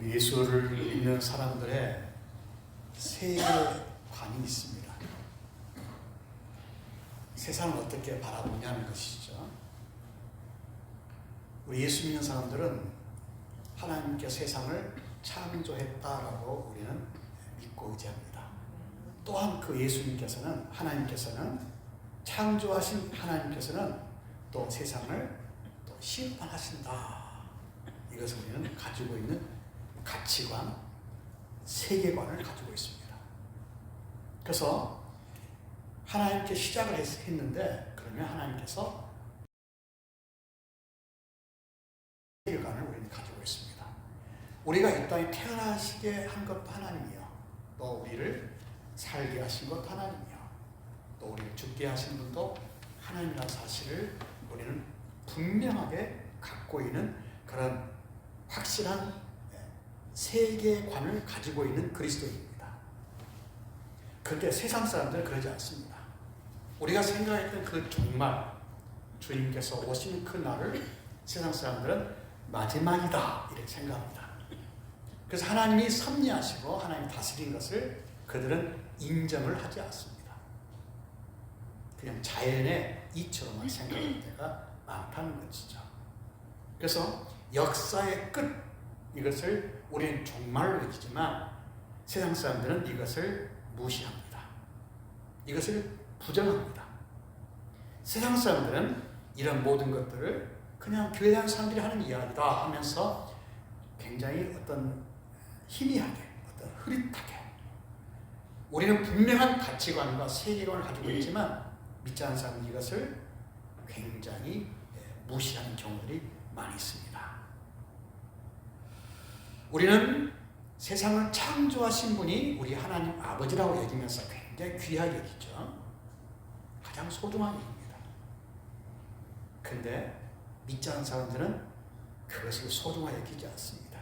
예수를 믿는 사람들의 세계관이 있습니다. 세상을 어떻게 바라보냐는 것이죠. 우리 예수 믿는 사람들은 하나님께 세상을 창조했다라고 우리는 믿고 의지합니다. 또한 그 예수님께서는, 하나님께서는, 창조하신 하나님께서는 또 세상을 또 심판하신다. 이것을 우리는 가지고 있는 가치관, 세계관을 가지고 있습니다. 그래서 하나님께 시작을 했는데, 그러면 하나님께서 세계관을 우리는 가지고 있습니다. 우리가 이 땅에 태어나시게 한 것도 하나님이요, 또 우리를 살게 하신 것도 하나님이요, 또 우리를 죽게 하신 분도 하나님이라는 사실을 우리는 분명하게 갖고 있는 그런 확실한 세계관을 가지고 있는 그리스도인입니다. 그런데 세상 사람들은 그러지 않습니다. 우리가 생각했던 그 종말, 주님께서 오시는 그 날을 세상 사람들은 마지막이다 이렇게 생각합니다. 그래서 하나님이 섭리하시고 하나님이 다스린 것을 그들은 인정을 하지 않습니다. 그냥 자연의 이치로만 생각할 때가 많다는 것이죠. 그래서 역사의 끝, 이것을 우리는 종말로 여기지만 세상 사람들은 이것을 무시합니다. 이것을 부정합니다. 세상 사람들은 이런 모든 것들을 그냥 교회에 대한 사람들이 하는 이야기다 하면서 굉장히 어떤 희미하게, 어떤 흐릿하게, 우리는 분명한 가치관과 세계관을 가지고 있지만 믿지 않는 사람은 이것을 굉장히 무시하는 경우들이 많이 있습니다. 우리는 세상을 창조하신 분이 우리 하나님 아버지라고 여기면서 굉장히 귀하게 여기죠. 가장 소중한 일입니다. 그런데 믿지 않는 사람들은 그것을 소중하게 여기지 않습니다.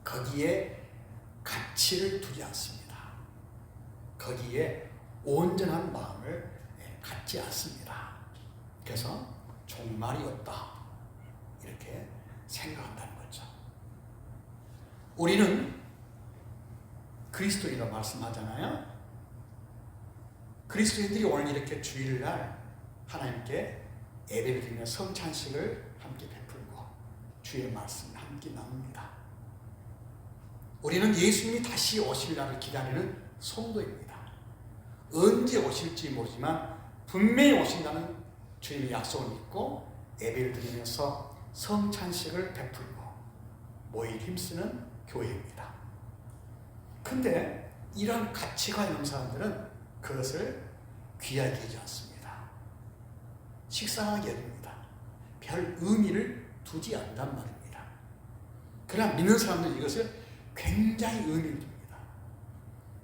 거기에 가치를 두지 않습니다. 거기에 온전한 마음을 갖지 않습니다. 그래서 종말이 없다 이렇게 생각한다는 거죠. 우리는 그리스도인이라고 말씀하잖아요. 그리스도인들이 오늘 이렇게 주일날 하나님께 예배를 드리며 성찬식을 함께 베풀고 주의 말씀을 함께 나눕니다. 우리는 예수님이 다시 오실 날을 기다리는 성도입니다. 언제 오실지 모르지만 분명히 오신다는 주님의 약속을 믿고 예배를 드리면서 성찬식을 베풀고 모일 힘쓰는 교회입니다. 근데 이런 가치가 있는 사람들은 그것을 귀하게 여기지 않습니다. 식상하게 여깁니다. 별 의미를 두지 않는단 말입니다. 그러나 믿는 사람들은 이것을 굉장히 의미를 둡니다.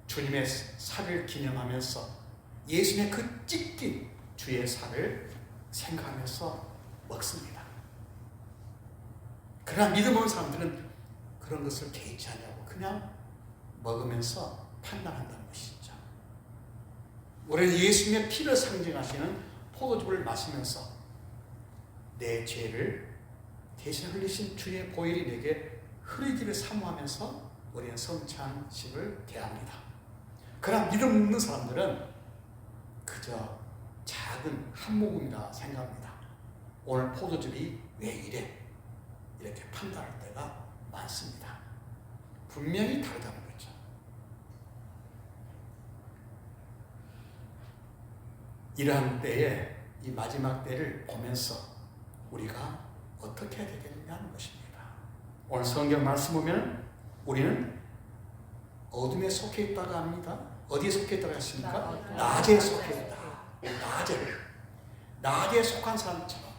주님의 살을 기념하면서 예수님의 그 찢긴 주의 살을 생각하면서 먹습니다. 그러나 믿음 없는 사람들은 그런 것을 개의치 않냐고 그냥 먹으면서 판단한다는 것이죠. 우리는 예수님의 피를 상징하시는 포도주를 마시면서 내 죄를 대신 흘리신 주의 보혈이 내게 흐르기를 사모하면서 우리는 성찬식을 대합니다. 그러나 믿음 없는 사람들은 그저 작은 한 모금이라 생각합니다. 오늘 포도즙이 왜 이래? 이렇게 판단할 때가 많습니다. 분명히 다르다는 거죠. 이러한 때에 이 마지막 때를 보면서 우리가 어떻게 해야 되겠냐는 것입니다. 오늘 성경 말씀 보면 우리는 어둠에 속해 있다고 합니다. 어디에 속해 있다고 했습니까? 낮에 속해 있다. 낮에 속한 사람처럼,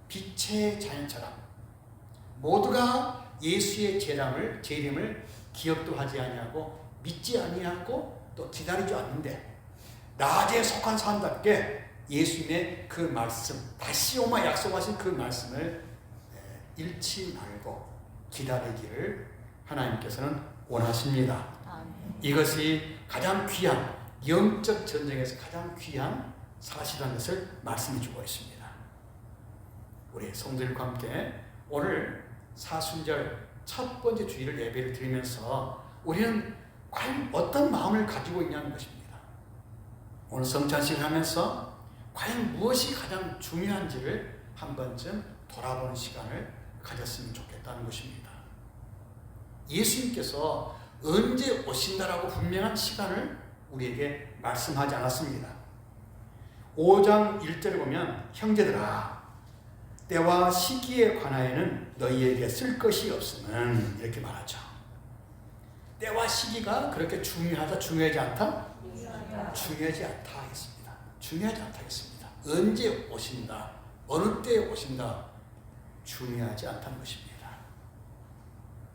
빛의 자연처럼 모두가 예수의 재림을 기억도 하지 아니하고 믿지 아니하고 또 기다리지 않는데 낮에 속한 사람답게 예수님의 그 말씀, 다시 오마 약속하신 그 말씀을 잃지 말고 기다리기를 하나님께서는 원하십니다. 이것이 가장 귀한, 영적 전쟁에서 가장 귀한 사실이라는 것을 말씀해 주고 있습니다. 우리 성도들과 함께 오늘 사순절 첫 번째 주일 예배를 드리면서 우리는 과연 어떤 마음을 가지고 있냐는 것입니다. 오늘 성찬식을 하면서 과연 무엇이 가장 중요한지를 한 번쯤 돌아보는 시간을 가졌으면 좋겠다는 것입니다. 예수님께서 언제 오신다라고 분명한 시간을 우리에게 말씀하지 않았습니다. 5장 1절에 보면 형제들아 때와 시기에 관하여는 너희에게 쓸 것이 없으면 이렇게 말하죠. 때와 시기가 그렇게 중요하다 중요하지 않다? 중요하지 않다 했습니다. 중요하지 않다 했습니다. 언제 오신다 어느 때에 오신다 중요하지 않다는 것입니다.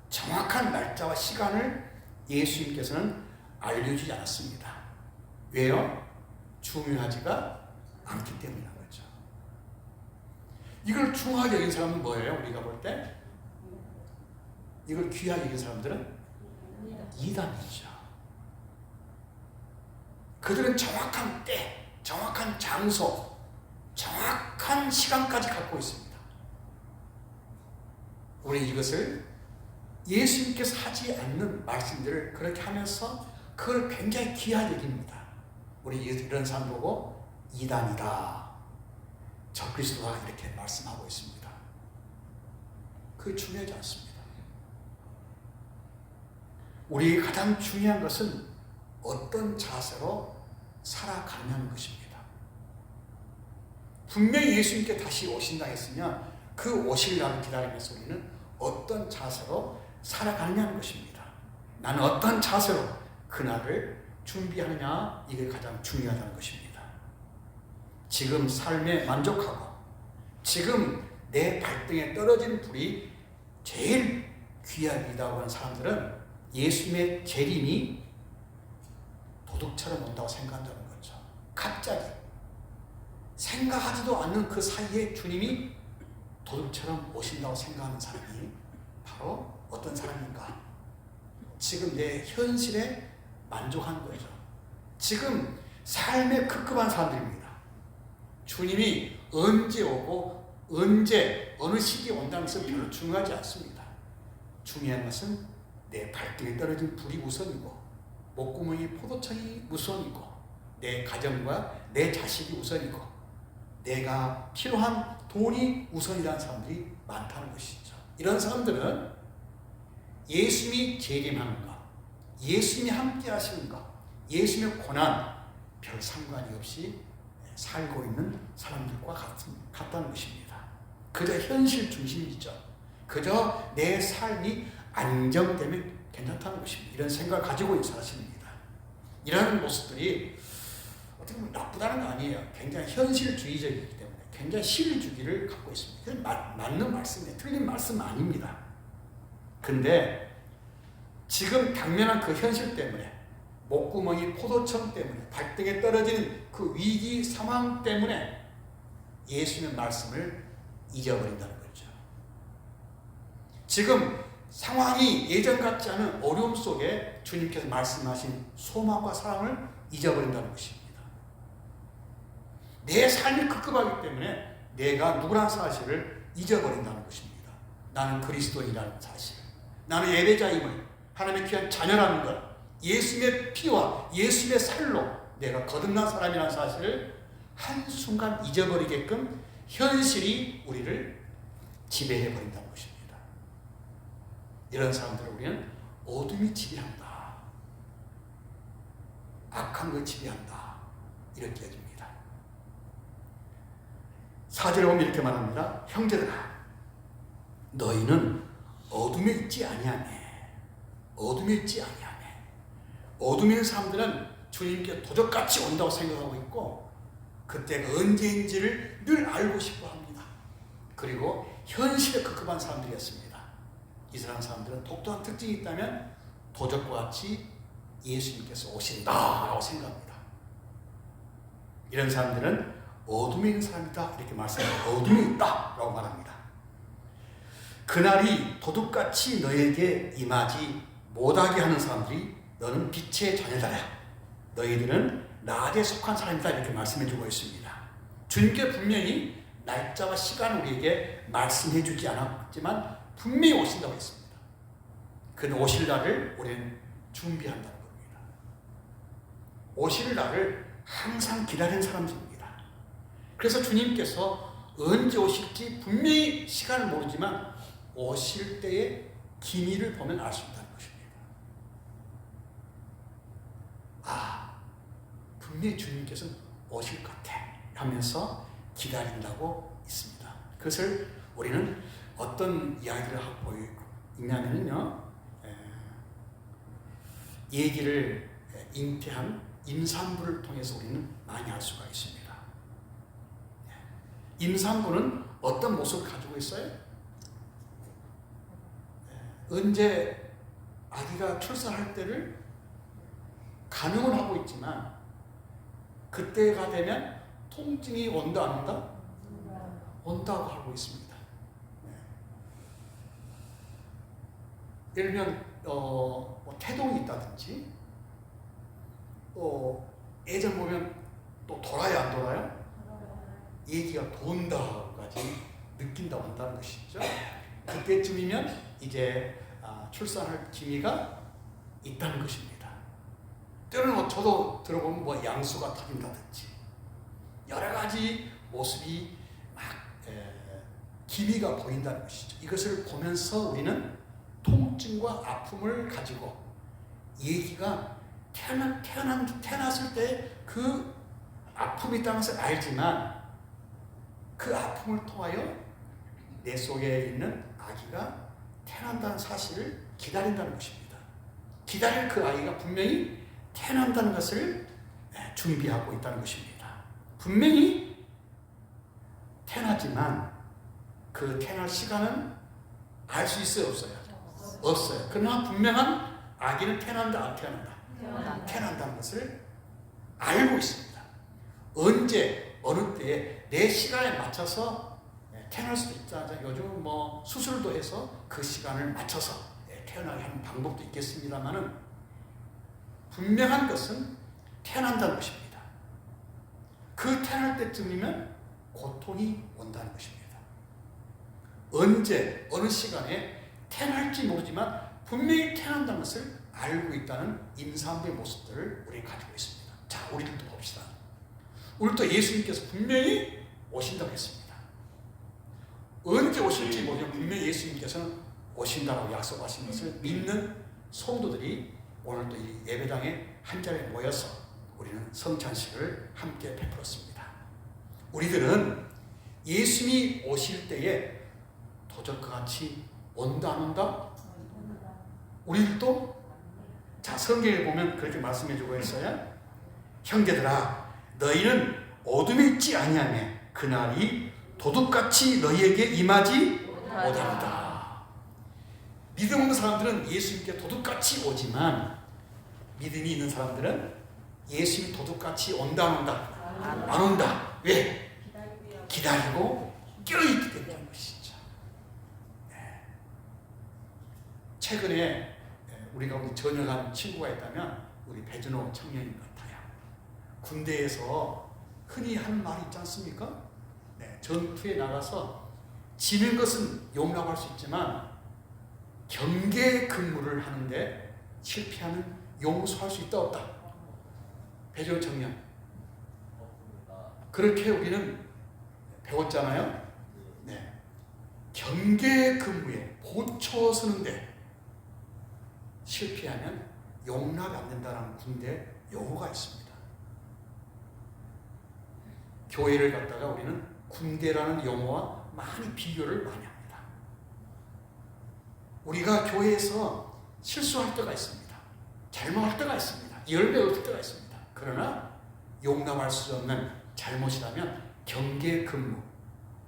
정확한 날짜와 시간을 예수님께서는 알려주지 않았습니다. 왜요? 중요하지가 않기 때문인 거죠. 이걸 중요하게 여긴 사람은 뭐예요? 우리가 볼 때 이걸 귀하게 여긴 사람들은 이단이죠. 그들은 정확한 때, 정확한 장소, 정확한 시간까지 갖고 있습니다. 우리 이것을 예수님께서 하지 않는 말씀들을 그렇게 하면서 그걸 굉장히 귀하게 여깁니다. 우리 이런 사람 보고 이단이다, 적그리스도다 이렇게 말씀하고 있습니다. 그게 중요하지 않습니다. 우리에게 가장 중요한 것은 어떤 자세로 살아가냐는 것입니다. 분명히 예수님께 다시 오신다 했으면 그 오실 날을 기다리면서 우리는 어떤 자세로 살아가느냐는 것입니다. 나는 어떤 자세로 그날을 준비하느냐, 이게 가장 중요하다는 것입니다. 지금 삶에 만족하고 지금 내 발등에 떨어진 불이 제일 귀하다고 하는 사람들은 예수님의 재림이 도둑처럼 온다고 생각한다는 거죠. 갑자기 생각하지도 않는 그 사이에 주님이 도둑처럼 오신다고 생각하는 사람이 바로 어떤 사람인가? 지금 내 현실에 만족하는 거죠. 지금 삶에 급급한 사람들입니다. 주님이 언제 오고 언제 어느 시기에 온다는 것은 별로 중요하지 않습니다. 중요한 것은 내 발등에 떨어진 불이 우선이고 목구멍이 포도청이 우선이고 내 가정과 내 자식이 우선이고 내가 필요한 돈이 우선이라는 사람들이 많다는 것이죠. 이런 사람들은 예수님이 재림하는 것, 예수님이 함께 하시는 것, 예수님의 고난 별 상관이 없이 살고 있는 사람들과 같다는 것입니다. 그저 현실 중심이죠. 그저 내 삶이 안정되면 괜찮다는 것입니다. 이런 생각을 가지고 있는 사람입니다. 이러한 모습들이 어떻게 보면 나쁘다는 거 아니에요. 굉장히 현실주의적이기 때문에 굉장히 실주기를 갖고 있습니다. 그건 맞는 말씀이에요. 틀린 말씀 아닙니다. 근데 지금 당면한 그 현실 때문에 목구멍이 포도청 때문에 발등에 떨어지는 그 위기 상황 때문에 예수님의 말씀을 잊어버린다는 거죠. 지금 상황이 예전 같지 않은 어려움 속에 주님께서 말씀하신 소망과 사랑을 잊어버린다는 것입니다. 내 삶이 급급하기 때문에 내가 누구라는 사실을 잊어버린다는 것입니다. 나는 그리스도인이라는 사실, 나는 예배자임을, 하나님의 귀한 자녀라는 것, 예수님의 피와 예수님의 살로 내가 거듭난 사람이라는 사실을 한순간 잊어버리게끔 현실이 우리를 지배해버린다는 것입니다. 이런 사람들을 우리는 어둠이 지배한다, 악한 걸 지배한다 이렇게 여깁니다. 4절에 보면 이렇게 말합니다. 형제들아 너희는 어둠에 있지 아니하네. 어둠에 있지 아니하네. 어둠에 있는 사람들은 주님께 도적같이 온다고 생각하고 있고 그때가 언제인지를 늘 알고 싶어 합니다. 그리고 현실에 급급한 사람들이었습니다. 이스라엘 사람들은 독특한 특징이 있다면 도적과 같이 예수님께서 오신다라고 생각합니다. 이런 사람들은 어둠에 있는 사람이다 이렇게 말씀합니다. 어둠에 있다라고 말합니다. 그날이 도둑같이 너에게 임하지 못하게 하는 사람들이 너는 빛의 자녀다라. 너희들은 낮에 속한 사람이다 이렇게 말씀해주고 있습니다. 주님께 분명히 날짜와 시간을 우리에게 말씀해주지 않았지만 분명히 오신다고 했습니다. 그 오실 날을 우리는 준비한다는 겁니다. 오실 날을 항상 기다리는 사람들입니다. 그래서 주님께서 언제 오실지 분명히 시간을 모르지만 오실 때의 기미를 보면 알 수 있다는 것입니다. 아, 분명히 주님께서는 오실 것 같아 하면서 기다린다고 있습니다. 그것을 우리는 어떤 이야기를 하고 있냐면요, 얘기를 잉태한 임산부를 통해서 우리는 많이 알 수가 있습니다. 임산부는 어떤 모습을 가지고 있어요? 언제 아기가 출산할 때를 가늠을 하고 있지만 그때가 되면 통증이 온다 안 온다? 온다고 하고 있습니다. 예를 들면 뭐 태동이 있다든지 예전 보면 또 돌아요 안 돌아요? 얘기가 돈다까지 느낀다고 한다는 것이죠. 그때쯤이면 이제 출산할 기미가 있다는 것입니다. 때로는 저도 들어보면 뭐 양수가 터진다든지 여러 가지 모습이 막 기미가 보인다는 것이죠. 이것을 보면서 우리는 통증과 아픔을 가지고 얘기가 태어났을 때 그 아픔이 있다는 것을 알지만 그 아픔을 통하여 내 속에 있는 아기가 태어난다는 사실을 기다린다는 것입니다. 기다릴 그 아이가 분명히 태어난다는 것을 준비하고 있다는 것입니다. 분명히 태어나지만 그 태어날 시간은 알 수 있어요, 없어요? 없어요. 그러나 분명한 아기는 태어난다, 안 태어난다? 태어난다는 것을 알고 있습니다. 언제, 어느 때에 내 시간에 맞춰서 태어날 수도 있다. 요즘 뭐 수술도 해서 그 시간을 맞춰서 태어나게 하는 방법도 있겠습니다만은 분명한 것은 태어난다는 것입니다. 그 태어날 때쯤이면 고통이 온다는 것입니다. 언제, 어느 시간에 태어날지 모르지만 분명히 태어난다는 것을 알고 있다는 임산부의 모습들을 우리 가지고 있습니다. 자, 우리들도 봅시다. 오늘도 예수님께서 분명히 오신다고 했습니다. 언제 오실지 모르지만 분명히 예수님께서는 오신다고 약속하신 것을 믿는 성도들이 오늘도 이 예배당에 한 자리에 모여서 우리는 성찬식을 함께 베풀었습니다. 우리들은 예수님이 오실 때에 도적과 같이 온다 안 온다? 우리들도 자, 성경에 보면 그렇게 말씀해 주고 있어요. 형제들아, 너희는 어둠에 있지 아니하며 그날이 도둑같이 너희에게 임하지 못하리다. 믿음 없는 사람들은 예수님께 도둑같이 오지만 믿음이 있는 사람들은 예수님 도둑같이 온다 안 온다? 안 온다. 왜? 기다리고 껴있기 때문인 것이죠. 최근에 우리가 우리 전역한 친구가 있다면 우리 배준호 청년인 것 같아요. 군대에서 흔히 하는 말이 있지 않습니까? 전투에 나가서 지는 것은 용납할 수 있지만 경계 근무를 하는데 실패하면 용서할 수 있다 없다? 배준호 청년. 그렇게 우리는 배웠잖아요. 경계 근무에 보초 서는데 실패하면 용납이 안 된다는 군대 용어가 있습니다. 교회를 갖다가 우리는 군대라는 용어와 많이 비교를 많이 합니다. 우리가 교회에서 실수할 때가 있습니다. 잘못할 때가 있습니다. 열매 얻을 때가 있습니다. 그러나 용납할 수 없는 잘못이라면 경계 근무,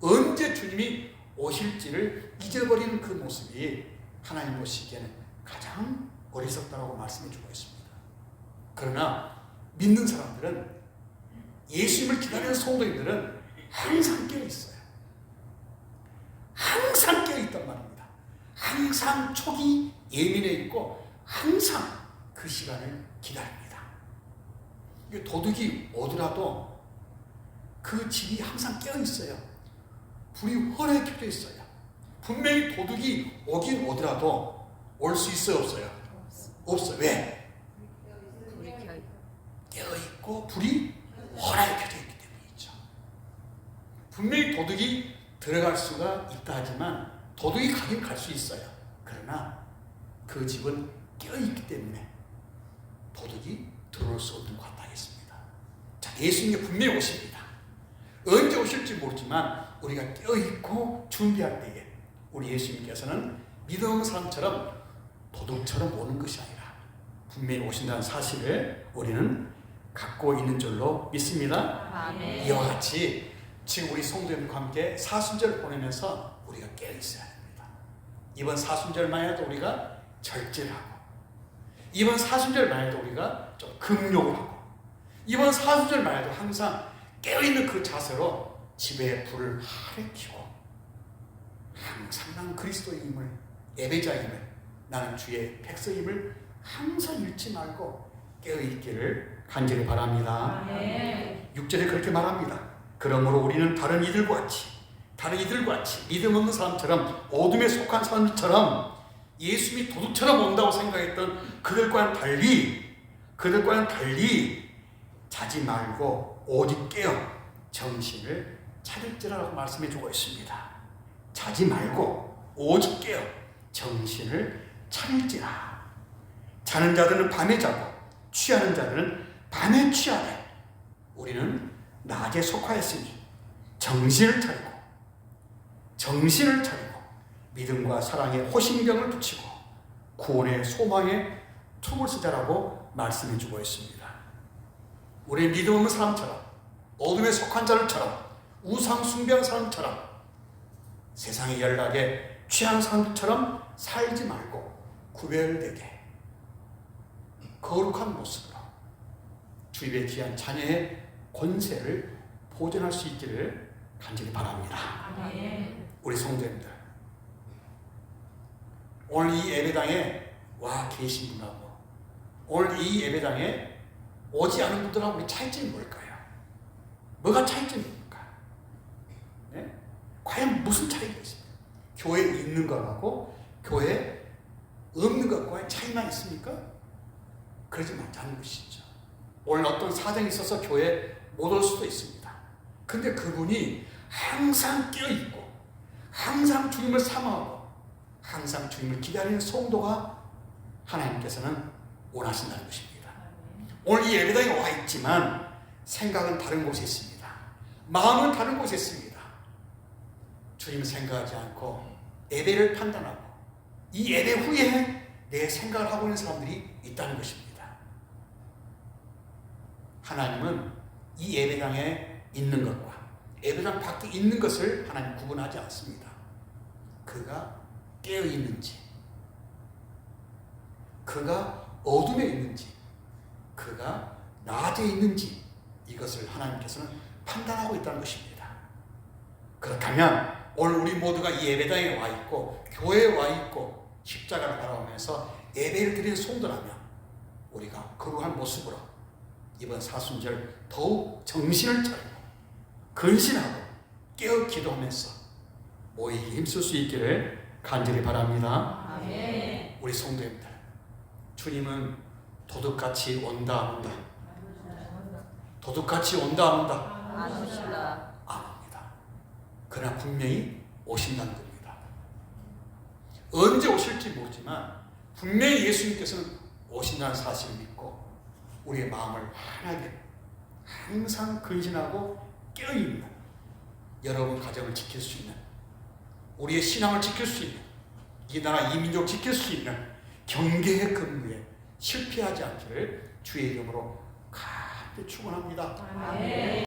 언제 주님이 오실지를 잊어버리는 그 모습이 하나님 보시기에는 가장 어리석다라고 말씀해 주고 있습니다. 그러나 믿는 사람들은, 예수님을 기다리는 성도님들은 항상 깨어있어요. 항상 깨어있단 말입니다. 항상 촉이 예민해 있고 항상 그 시간을 기다립니다. 도둑이 오더라도 그 집이 항상 깨어있어요. 불이 환하게 켜져 있어요. 분명히 도둑이 오긴 오더라도 올 수 있어요, 없어요? 없어. 왜? 깨어있고 불이 환하게 켜져 있기 때문이죠. 분명히 도둑이 들어갈 수가 있다 하지만 도둑이 가긴 갈 수 있어요. 그러나 그 집은 깨어있기 때문에 도둑이 들어올 수 없는 것 같다겠습니다. 자, 예수님이 분명히 오십니다. 언제 오실지 모르지만 우리가 깨어있고 준비할 때에 우리 예수님께서는 믿음 없는 사람처럼 도둑처럼 오는 것이 아니라 분명히 오신다는 사실을 우리는 갖고 있는 줄로 믿습니다. 아멘. 이와 같이 지금 우리 성도님과 함께 사순절을 보내면서 우리가 깨어있어야 합니다. 이번 사순절만 해도 우리가 절제를 하고, 이번 사순절만 해도 우리가 좀 금욕을 하고, 이번 사순절만 해도 항상 깨어있는 그 자세로 집에 불을 하래 켜고, 항상 나는 그리스도인임을, 예배자임을, 나는 주의 백성임을 항상 잃지 말고 깨어있기를 간절히 바랍니다. 6절에 그렇게 말합니다. 그러므로 우리는 다른 이들과 같이 믿음 없는 사람처럼, 어둠에 속한 사람처럼, 예수님이 도둑처럼 온다고 생각했던 그들과는 달리 자지 말고 오직 깨어 정신을 차릴지라고 말씀해 주고 있습니다. 자지 말고 오직 깨어 정신을 차릴지라. 자는 자들은 밤에 자고 취하는 자들은 밤에 취하되 우리는 낮에 속하였으니 정신을 차리고 믿음과 사랑에 호심경을 붙이고 구원의 소망에 tum을 쓰자라고 말씀해 주고 있습니다. 우리 믿음 없는 사람처럼, 어둠에 속한 자들처럼, 우상 숭배하는 사람처럼, 세상의 연락에 취한 사람처럼 살지 말고 구별되게 거룩한 모습으로 주 입에 귀한 자녀의 권세를 보존할 수 있기를 간절히 바랍니다. 우리 성도님들, 오늘 이 예배당에 와 계신 분하고 오늘 이 예배당에 오지 않은 분들하고 우리 차이점이 뭘까요? 뭐가 차이점입니까? 네? 과연 무슨 차이가 있습니까? 교회에 있는 것하고 교회에 없는 것과의 차이만 있습니까? 그러지 않는 것이죠. 오늘 어떤 사정이 있어서 교회에 못 올 수도 있습니다. 근데 그분이 항상 깨어있고 항상 주님을 사모하고 항상 주님을 기다리는 성도가 하나님께서는 원하신다는 것입니다. 오늘 이 예배당에 와 있지만 생각은 다른 곳에 있습니다. 마음은 다른 곳에 있습니다. 주님을 생각하지 않고 예배를 판단하고 이 예배 후에 내 생각을 하고 있는 사람들이 있다는 것입니다. 하나님은 이 예배당에 있는 것과 예배당 밖에 있는 것을 하나님 구분하지 않습니다. 그가 깨어 있는지, 그가 어둠에 있는지, 그가 낮에 있는지, 이것을 하나님께서는 판단하고 있다는 것입니다. 그렇다면 오늘 우리 모두가 이 예배당에 와 있고 교회에 와 있고 십자가를 바라보면서 예배를 드리는 성도라면 우리가 거룩한 모습으로 이번 사순절 더욱 정신을 차리고 근신하고 깨어 기도하면서 모이기 힘쓸 수 있기를 간절히 바랍니다. 아멘. 우리 성도님들, 주님은 도둑같이 온다 안 온다? 도둑같이 온다 안 온다? 안 오신다. 안 옵니다. 그러나 분명히 오신다는 겁니다. 언제 오실지 모르지만 분명히 예수님께서는 오신다는 사실을 믿고 우리의 마음을 환하게 항상 근신하고 깨어있는 여러분 가정을 지킬 수 있는, 우리의 신앙을 지킬 수 있는, 이 나라 이 민족을 지킬 수 있는 경계의 근무에 실패하지 않기를 주의 이름으로 간절히 축원합니다. 아멘.